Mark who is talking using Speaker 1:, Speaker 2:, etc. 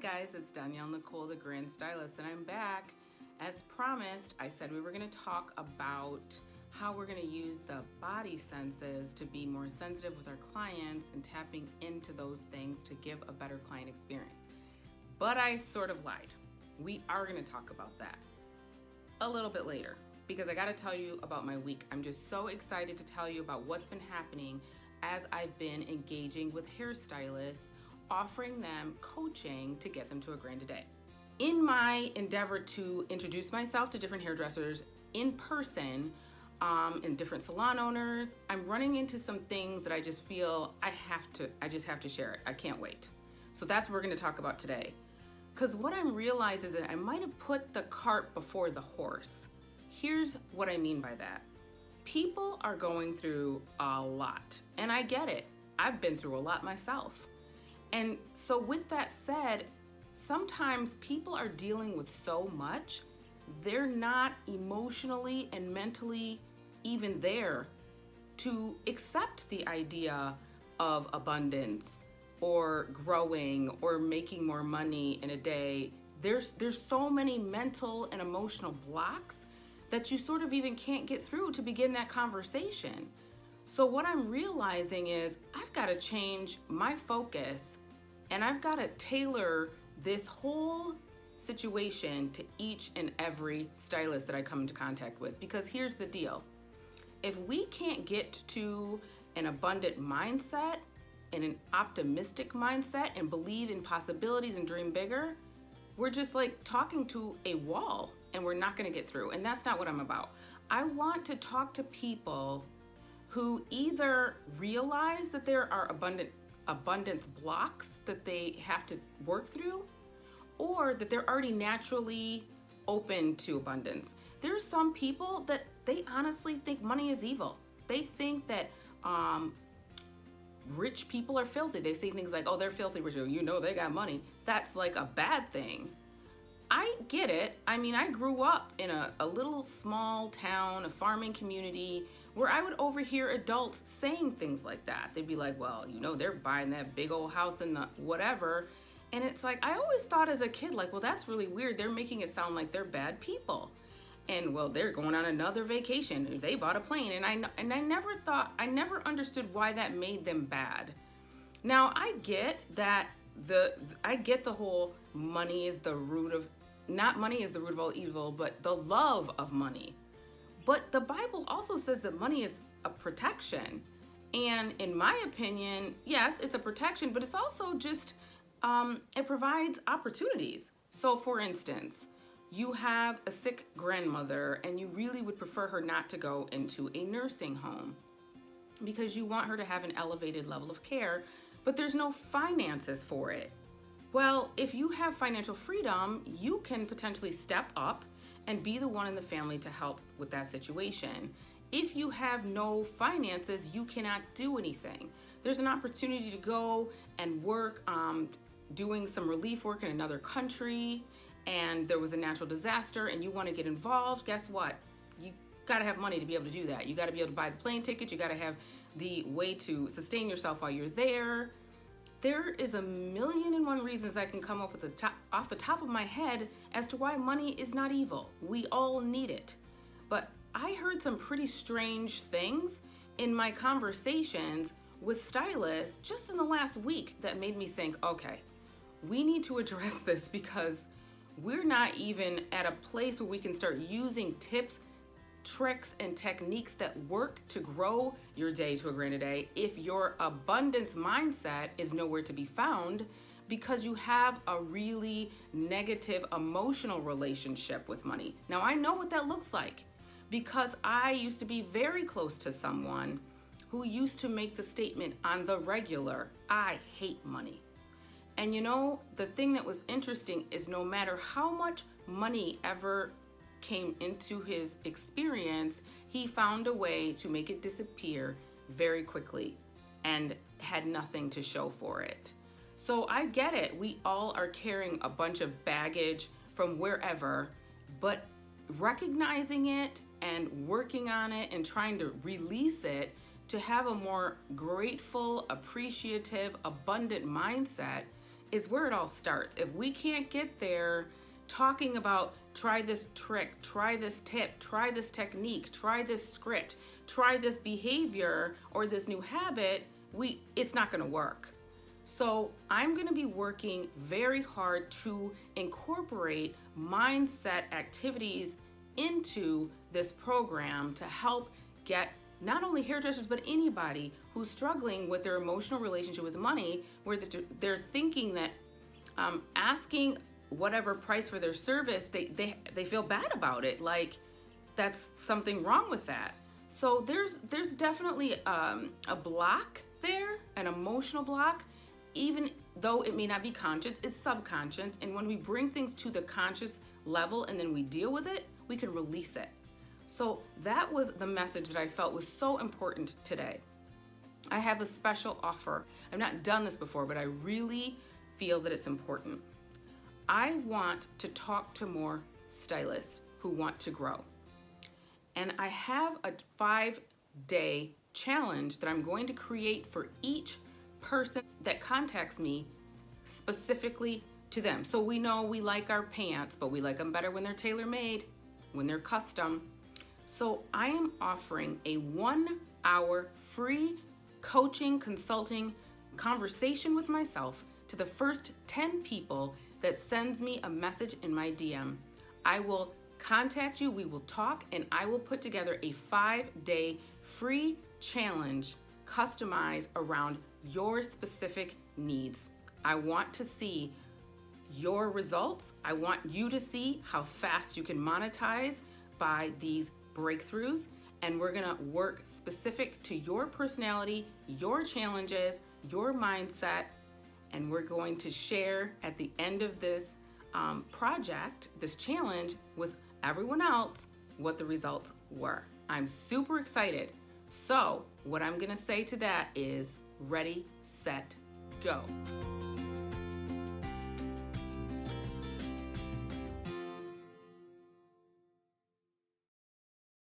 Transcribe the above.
Speaker 1: guys, it's Danielle Nicole, the Grand Stylist, and I'm back. As promised, I said we were going to talk about how we're going to use the body senses to be more sensitive with our clients and tapping into those things to give a better client experience. But I sort of lied. We are going to talk about that a little bit later because I got to tell you about my week. I'm just so excited to tell you about what's been happening as I've been engaging with hairstylists, offering them coaching to get them to a grand a day. In my endeavor to introduce myself to different hairdressers in person and different salon owners, I'm running into some things that I just feel I just have to share it. I can't wait. So that's what we're going to talk about today. Because what I'm realizing is that I might have put the cart before the horse. Here's what I mean by that. People are going through a lot, and I get it. I've been through a lot myself. And so with that said, sometimes people are dealing with so much, they're not emotionally and mentally even there to accept the idea of abundance or growing or making more money in a day. There's so many mental and emotional blocks that you sort of even can't get through to begin that conversation. So what I'm realizing is I've got to change my focus and I've got to tailor this whole situation to each and every stylist that I come into contact with. Because here's the deal. If we can't get to an abundant mindset and an optimistic mindset and believe in possibilities and dream bigger, we're just like talking to a wall and we're not going to get through. And that's not what I'm about. I want to talk to people who either realize that there are abundance blocks that they have to work through, or that they're already naturally open to abundance. There's some people that they honestly think money is evil. They think that rich people are filthy. They say things like, oh, they're filthy rich. You know they got money. That's like a bad thing. I get it. I mean, I grew up in a little small town, a farming community, where I would overhear adults saying things like that. They'd be like, well, you know, they're buying that big old house in the whatever. And it's like, I always thought as a kid, like, well, that's really weird. They're making it sound like they're bad people. And well, they're going on another vacation. They bought a plane. And I never understood why that made them bad. Now I get that I get the whole money is the root of, not money is the root of all evil, but the love of money. But the Bible also says that money is a protection. And in my opinion, yes, it's a protection, but it's also just, it provides opportunities. So for instance, you have a sick grandmother and you really would prefer her not to go into a nursing home because you want her to have an elevated level of care, but there's no finances for it. Well, if you have financial freedom, you can potentially step up and be the one in the family to help with that situation. If you have no finances, you cannot do anything. There's an opportunity to go and work doing some relief work in another country, and there was a natural disaster and you want to get involved. Guess what? You got to have money to be able to do that. You got to be able to buy the plane ticket. You got to have the way to sustain yourself while you're there. There is a million and one reasons I can come up with off the top of my head as to why money is not evil. We all need it. But I heard some pretty strange things in my conversations with stylists just in the last week that made me think, okay, we need to address this because we're not even at a place where we can start using tips, tricks, and techniques that work to grow your day to a grand a day if your abundance mindset is nowhere to be found because you have a really negative emotional relationship with money. Now, I know what that looks like because I used to be very close to someone who used to make the statement on the regular, I hate money. And you know, the thing that was interesting is no matter how much money ever came into his experience, he found a way to make it disappear very quickly and had nothing to show for it. So I get it. We all are carrying a bunch of baggage from wherever, but recognizing it and working on it and trying to release it to have a more grateful, appreciative, abundant mindset is where it all starts. If we can't get there talking about try this trick, try this tip, try this technique, try this script, try this behavior or this new habit, it's not going to work. So I'm going to be working very hard to incorporate mindset activities into this program to help get not only hairdressers, but anybody who's struggling with their emotional relationship with money, where they're thinking that asking whatever price for their service, they feel bad about it, like that's something wrong with that. So there's definitely a block there, an emotional block, even though it may not be conscious, it's subconscious. And when we bring things to the conscious level and then we deal with it, we can release it. So that was the message that I felt was so important today. I have a special offer. I've not done this before, but I really feel that it's important. I want to talk to more stylists who want to grow. And I have a 5-day challenge that I'm going to create for each person that contacts me specifically to them. So we know we like our pants, but we like them better when they're tailor-made, when they're custom. So I am offering a 1-hour free coaching, consulting, conversation with myself to the first 10 people that sends me a message in my DM. I will contact you, we will talk, and I will put together a 5-day free challenge customized around your specific needs. I want to see your results. I want you to see how fast you can monetize by these breakthroughs, and we're gonna work specific to your personality, your challenges, your mindset, and we're going to share at the end of this project, this challenge, with everyone else what the results were. I'm super excited. So what I'm gonna say to that is ready, set, go.